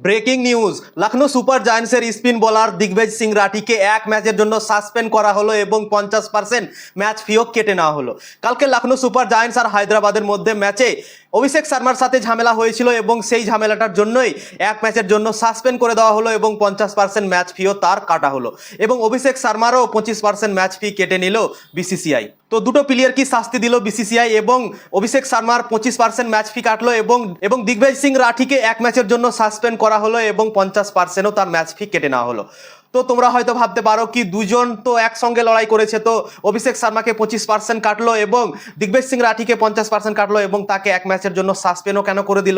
Breaking news, Lucknow super জায়ান্টসের spin bowler Digvijay Singh রাঠিকে এক ম্যাচের জন্য সাসপেন্ড করা হলো এবং 50% ম্যাচ ফিও কেটে নেওয়া হলো। কালকে লখনৌ সুপার জায়ান্টস আর হায়দ্রাবাদের মধ্যে ম্যাচে অভিষেক শর্মার সাথে ঝামেলা হয়েছিল এবং সেই ঝামেলাটার জন্যই এক ম্যাচের জন্য সাসপেন্ড করে দেওয়া হলো এবং 50% ম্যাচ ফিও তার কাটা হলো এবং অভিষেক শর্মারও 25% ম্যাচ ফি কেটে নিল বিসিসিআই। তো দুটো প্লেয়ার কি শাস্তি দিল বিসিসিআই এবং অভিষেক শর্মার 25% ম্যাচ ফি কাটলো এবং দিগ্বিজয় সিং রাঠিকে এক ম্যাচের জন্য সাসপেন্ড করা হলো এবং 50%ও তার ম্যাচ ফি কেটে নেওয়া হলো। তো তোমরা হয়তো ভাবতে পারো কি দুজন তো একসঙ্গে লড়াই করেছে, তো অভিষেক শর্মাকে 25% কাটলো এবং দিগ্বিজয় সিং রাঠিকে 50% কাটলো এবং তাকে এক ম্যাচের জন্য সাসপেন্ডও কেন করে দিল?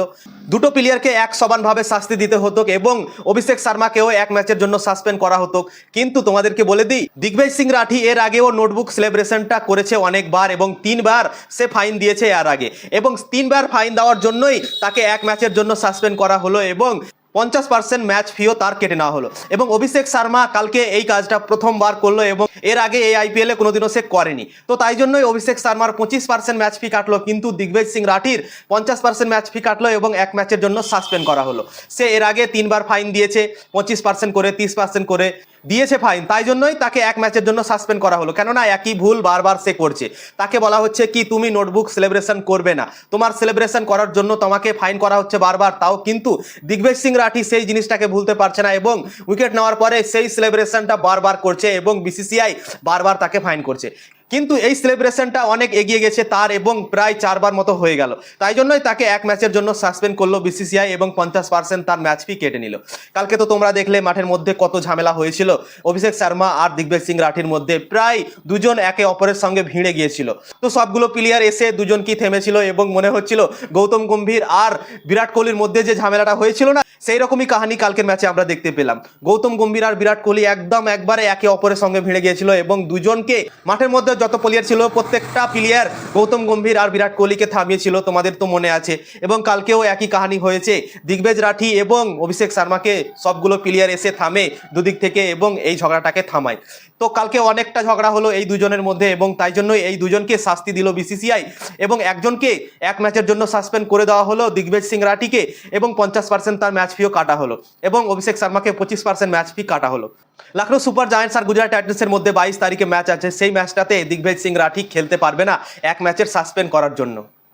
দুটো প্লেয়ারকে এক সমানভাবে শাস্তি দিতে হতো এবং অভিষেক শর্মাকেও এক ম্যাচের জন্য সাসপেন্ড করা হতো। কিন্তু তোমাদেরকে বলে দিই, দিগ্বিজয় সিং রাঠি এর আগেও নোটবুক সেলিব্রেশনটা করেছে অনেকবার এবং 3বার সে ফাইন দিয়েছে এর আগে, এবং 3বার ফাইন দেওয়ার জন্যই তাকে এক ম্যাচের জন্য সাসপেন্ড করা হলো এবং 50% ম্যাচ ফিও তার কেটে নেওয়া হলো। এবং অভিষেক শর্মা কালকে এই কাজটা প্রথমবার করলো এবং এর আগে এই আইপিএলে কোনোদিনও সে করেনি। তো তাই জন্যই অভিষেক শর্মার 25% ম্যাচ ফি কাটলো, কিন্তু দিগ্বিজয় সিং রাঠির 50% ম্যাচ ফি কাটলো এবং এক ম্যাচের জন্য সাসপেন্ড করা হলো। সে এর আগে 3বার ফাইন দিয়েছে, 25% করে 30% করে দিয়েছে ফাইন, তাই জন্যই তাকে এক ম্যাচের জন্য সাসপেন্ড করা হলো। কেননা একই ভুল বারবার সে করছে। তাকে বলা হচ্ছে কি তুমি নোটবুক সেলিব্রেশন করবে না, তোমার সেলিব্রেশন করার জন্য তোমাকে ফাইন করা হচ্ছে বারবার, তাও কিন্তু দিগ্বিজয় সিং রাঠি সেই জিনিসটাকে ভুলতে পারছে না এবং উইকেট নেওয়ার পরে সেই সেলিব্রেশনটা বারবার করছে এবং বিসিসিআই বারবার তাকে ফাইন করছে। কিন্তু এই সেলিব্রেশনটা অনেক এগিয়ে গেছে তার এবং প্রায় 4বার মতো হয়ে গেল, তাই জন্যই তাকে এক ম্যাচের জন্য সাসপেন্ড করলো বিসিসিআই এবং 50% তার ম্যাচ ফি কেটে নিল। কালকে তো তোমরা দেখলে মাঠের মধ্যে কত ঝামেলা হয়েছিল অভিষেক শর্মা আর দিগ্বিজয় সিং রাঠির মধ্যে, প্রায় দুজন একে অপরের সঙ্গে ভিড়ে গিয়েছিল। তো সবগুলো প্লেয়ার এসে দুজন কি থেমেছিল এবং মনে হচ্ছিল গৌতম গম্ভীর আর বিরাট কোহলির মধ্যে যে ঝামেলাটা হয়েছিল না, সেই রকমই কাহিনী কালকের ম্যাচে আমরা দেখতে পেলাম। গৌতম গম্ভীর আর বিরাট কোহলি একবারে একে অপরের সঙ্গে ভিড়ে গিয়েছিল এবং দুজনকে মাঠের মধ্যে যত প্লেয়ার ছিল প্রত্যেকটা প্লেয়ার গৌতম গম্ভীর আর বিরাট কোহলিকে থামিয়েছিল, তোমাদের তো মনে আছে। এবং কালকেও একই কাহিনী হয়েছে, দিগ্বিজয় রাঠি এবং অভিষেক শর্মাকে সবগুলো প্লেয়ার এসে থামে দুদিক থেকে এবং এই ঝগড়াটাকে থামায়। তো কালকে অনেকটা ঝগড়া হলো এই দুজনের মধ্যে এবং তাই জন্যই এই দুজনকে শাস্তি দিল বিসিসিআই এবং একজনকে এক ম্যাচের জন্য সাসপেন্ড করে দেওয়া হলো দিগ্বিজয় সিং রাঠিকে এবং 50% তার ম্যাচ ফিও কাটা হলো এবং অভিষেক শর্মাকে 25% ম্যাচ ফি কাটা হলো। লখনৌ সুপার জায়ান্টস আর গুজরাট টাইটান্সের মধ্যে 22 তারিখে ম্যাচ আছে, সেই ম্যাচটাতে দিগ্বিজয় সিং রাঠি খেলতে পারবে না এক ম্যাচের সাসপেন্ড করার জন্য।